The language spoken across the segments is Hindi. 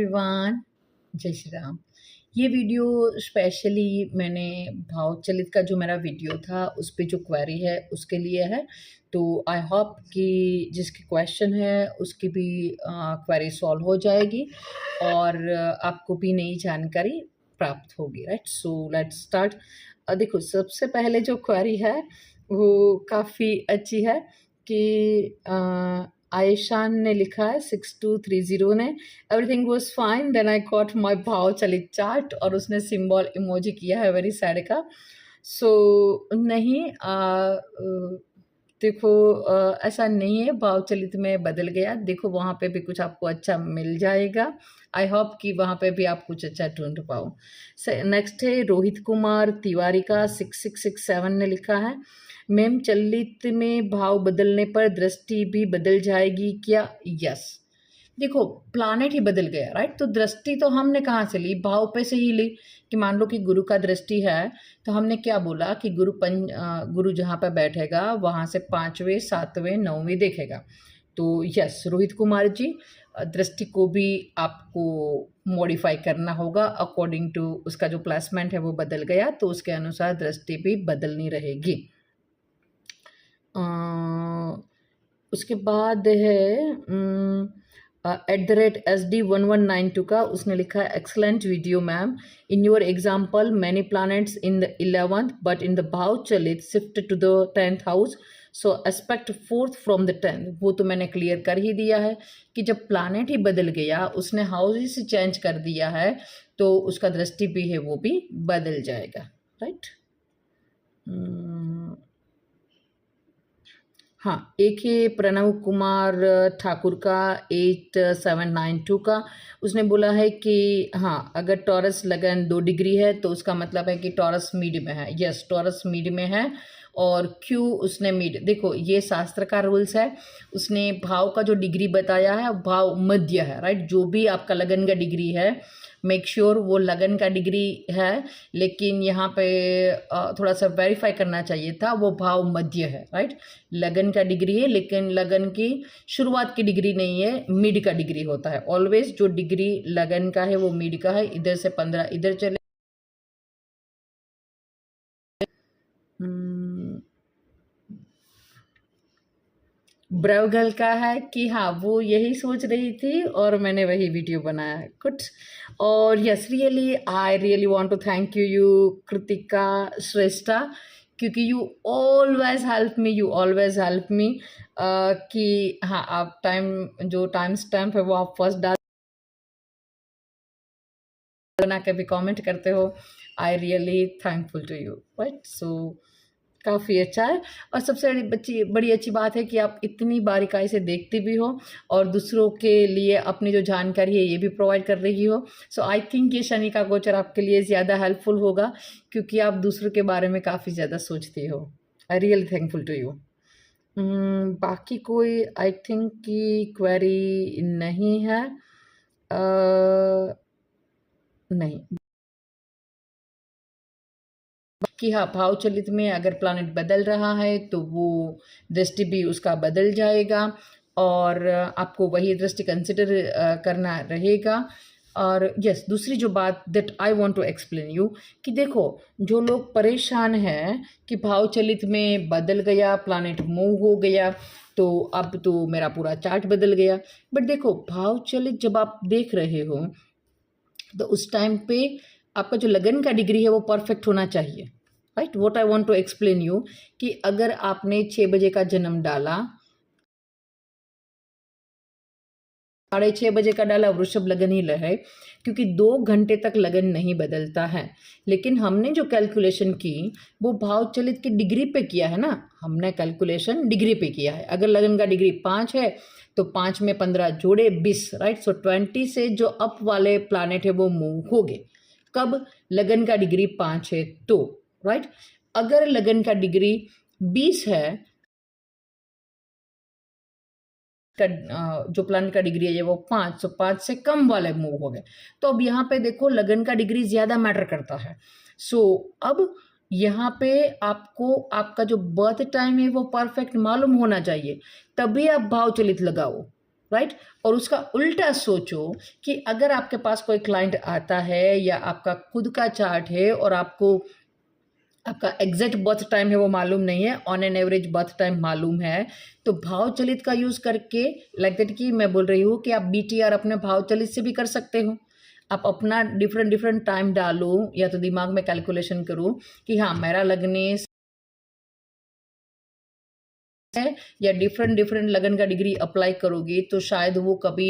एवरीवन, जय श्री राम। ये वीडियो स्पेशली मैंने भाव चलित का जो मेरा वीडियो था उस पे जो क्वेरी है उसके लिए है। तो आई होप कि जिसकी क्वेश्चन है उसकी भी क्वेरी सॉल्व हो जाएगी और आपको भी नई जानकारी प्राप्त होगी, राइट। So let's start. देखो, सबसे पहले जो क्वेरी है वो काफ़ी अच्छी है कि आयशान ने लिखा है 6230 ने, everything was fine then I got my bhav chalit chart, और उसने सिंबल इमोजी किया है वेरी सैड का। सो नहीं, देखो, ऐसा नहीं है, भाव चलित में बदल गया। देखो वहाँ पे भी कुछ आपको अच्छा मिल जाएगा। आई होप कि वहाँ पे भी आप कुछ अच्छा ढूंढ पाओ। नेक्स्ट है रोहित कुमार तिवारी का 6667 ने लिखा है, मैम चलित में भाव बदलने पर दृष्टि भी बदल जाएगी क्या? यस। देखो, प्लानेट ही बदल गया, राइट। तो दृष्टि तो हमने कहाँ से ली? भाव पे से ही ली। कि मान लो कि गुरु का दृष्टि है तो हमने क्या बोला कि गुरु जहाँ पर बैठेगा वहाँ से 5वें 7वें 9वें देखेगा। तो यस रोहित कुमार जी, दृष्टि को भी आपको मॉडिफाई करना होगा अकॉर्डिंग टू उसका जो प्लेसमेंट है वो बदल गया, तो उसके अनुसार दृष्टि भी बदलनी रहेगी। उसके बाद है @SD1192 का, उसने लिखा है excellent video ma'am, in your example many planets in the 11th but in the bhav chalit shift to the 10th house, so aspect 4th from the 10th। वो तो मैंने क्लियर कर ही दिया है कि जब प्लानेट ही बदल गया, उसने हाउस ही चेंज कर दिया है, तो उसका दृष्टि भी है वो भी बदल जाएगा, राइट। हाँ, एक है प्रणव कुमार ठाकुर का 8792 का, उसने बोला है कि हाँ अगर टॉरस लगन 2 डिग्री है तो उसका मतलब है कि टॉरस मिड में है। यस, टॉरस मिड में है। और क्यों उसने मिड, देखो ये शास्त्र का रूल्स है, उसने भाव का जो डिग्री बताया है भाव मध्य है, राइट। जो भी आपका लगन का डिग्री है मेक श्योर वो लगन का डिग्री है, लेकिन यहाँ पे थोड़ा सा वेरीफाई करना चाहिए था, वो भाव मध्य है, राइट। लगन का डिग्री है लेकिन लगन की शुरुआत की डिग्री नहीं है, मिड का डिग्री होता है ऑलवेज। जो डिग्री लगन का है वो मिड का है। इधर से 15 इधर चले। ब्रवगल का है कि हाँ वो यही सोच रही थी और मैंने वही वीडियो बनाया है कुछ। और yes really I really want to thank you Kritika Shrestha, क्योंकि यू ऑलवेज हेल्प मी कि हाँ आप जो टाइम स्टैम्प है वो आप फर्स्ट डाल बना के भी कमेंट करते हो। I really thankful to you, right. So काफ़ी अच्छा है। और सबसे बड़ी अच्छी बात है कि आप इतनी बारीकाई से देखते भी हो और दूसरों के लिए अपनी जो जानकारी है ये भी प्रोवाइड कर रही हो। सो आई थिंक ये शनि का गोचर आपके लिए ज़्यादा हेल्पफुल होगा, क्योंकि आप दूसरों के बारे में काफ़ी ज़्यादा सोचते हो। I really thankful to you. बाकी कोई आई थिंक की क्वेरी नहीं है। नहीं कि हाँ भाव चलित में अगर प्लानिट बदल रहा है तो वो दृष्टि भी उसका बदल जाएगा और आपको वही दृष्टि कंसिडर करना रहेगा। और यस, दूसरी जो बात that I want to explain you कि देखो जो लोग परेशान हैं कि भाव चलित में बदल गया, प्लानिट मूव हो गया, तो अब तो मेरा पूरा चार्ट बदल गया। बट देखो भाव चलित जब आप देख रहे हो तो उस टाइम पे आपका जो लगन का डिग्री है वो परफेक्ट होना चाहिए, right. What I want to explain you कि अगर आपने 6 बजे का जन्म डाला, 6:30 बजे का डाला, वृषभ लगन ही है, क्योंकि 2 घंटे तक लगन नहीं बदलता है। लेकिन हमने जो कैलकुलेशन की वो भाव चलित की डिग्री पे किया है ना, हमने कैलकुलेशन डिग्री पे किया है। अगर लगन का डिग्री 5 है तो 5 में 15 जोड़े 20, राइट। सो 20 से जो अप वाले प्लानेट है वो मूव हो गए। कब लगन का डिग्री 5 है तो, राइट। अगर लगन का डिग्री 20 है का जो प्लानेट का डिग्री है वो 5, सो 5 से कम वाले मूव हो गए। तो अब यहाँ पे देखो लगन का डिग्री ज़्यादा मैटर करता है। सो अब यहाँ पे आपको आपका जो बर्थ टाइम है वो परफेक्ट मालूम होना चाहिए, तभी आप भाव चलित लगाओ, राइट। और उसका उल्टा सोचो कि अगर आपके पास कोई क्लाइंट आता है या आपका खुद का चार्ट है और आपको आपका एग्जैक्ट बर्थ टाइम है वो मालूम नहीं है, on an average birth time मालूम है, तो भाव चलित का यूज़ करके लाइक दैट कि मैं बोल रही हूँ कि आप BTR अपने भाव चलित से भी कर सकते हो। आप अपना डिफरेंट डिफरेंट टाइम डालो या तो दिमाग में कैलकुलेशन करो कि हाँ मेरा लगने है या डिफरेंट डिफरेंट लगन का डिग्री अप्लाई करोगे तो शायद वो कभी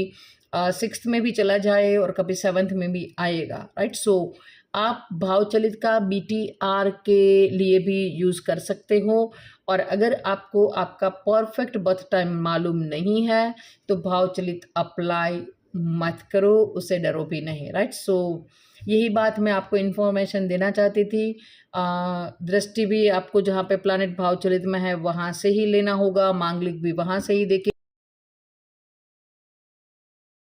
6th में भी चला जाए और कभी 7th में भी आएगा, राइट। सो आप भाव चलित का BTR के लिए भी यूज़ कर सकते हो। और अगर आपको आपका परफेक्ट बर्थ टाइम मालूम नहीं है तो भाव चलित अप्लाई मत करो, उससे डरो भी नहीं, राइट। सो यही बात मैं आपको इन्फॉर्मेशन देना चाहती थी। दृष्टि भी आपको जहाँ पे प्लानिट भाव चलित में है वहाँ से ही लेना होगा, मांगलिक भी वहाँ से ही देखे,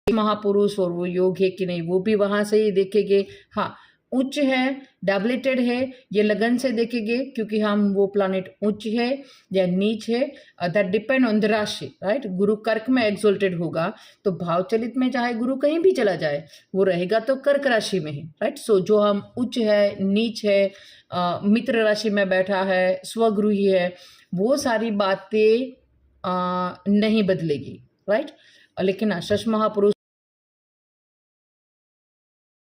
महापुरुष और वो योग है कि नहीं वो भी वहाँ से ही देखेंगे। हाँ, उच्च है, डबलेटेड है, ये लगन से देखेंगे क्योंकि हम वो प्लानिट उच्च है या नीच है, दैट डिपेंड ऑन द राशि, राइट। गुरु कर्क में एक्सोल्टेड होगा तो भाव चलित में चाहे गुरु कहीं भी चला जाए वो रहेगा तो कर्क राशि में ही, राइट। सो जो हम उच्च है, नीच है, मित्र राशि में बैठा है, स्वगृही है, वो सारी बातें नहीं बदलेगी, राइट। लेकिन शश महापुरुष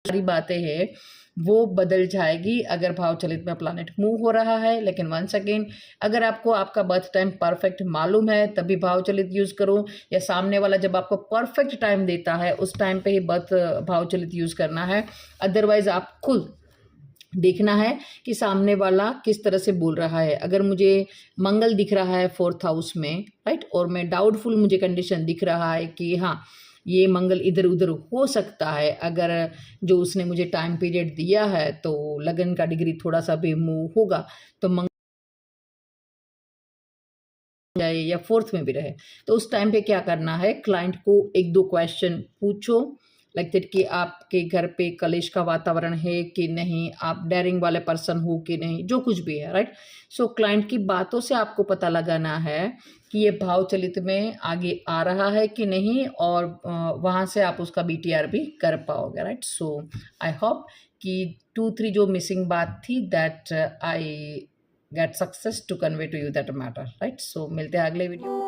सारी बातें हैं वो बदल जाएगी अगर भाव चलित में प्लानेट मूव हो रहा है। लेकिन वंस अगेन अगर आपको आपका बर्थ टाइम परफेक्ट मालूम है तभी भाव चलित यूज़ करो, या सामने वाला जब आपको परफेक्ट टाइम देता है उस टाइम पे ही बर्थ भाव चलित यूज़ करना है। अदरवाइज आप खुद देखना है कि सामने वाला किस तरह से बोल रहा है। अगर मुझे मंगल दिख रहा है 4th हाउस में, राइट, और मैं डाउटफुल मुझे कंडीशन दिख रहा है कि हाँ ये मंगल इधर उधर हो सकता है, अगर जो उसने मुझे टाइम पीरियड दिया है तो लगन का डिग्री थोड़ा सा भी मूव होगा तो मंगल जाए या 4th में भी रहे, तो उस टाइम पे क्या करना है, क्लाइंट को 1-2 क्वेश्चन पूछो लाइक दैट कि आपके घर पे कलेश का वातावरण है कि नहीं, आप डेयरिंग वाले पर्सन हो कि नहीं, जो कुछ भी है, राइट। सो क्लाइंट की बातों से आपको पता लगाना है कि ये भाव चलित में आगे आ रहा है कि नहीं, और वहाँ से आप उसका BTR भी कर पाओगे, राइट। सो आई होप कि 2-3 जो मिसिंग बात थी that I get success to convey to you that matter, right. So मिलते हैं अगले वीडियो।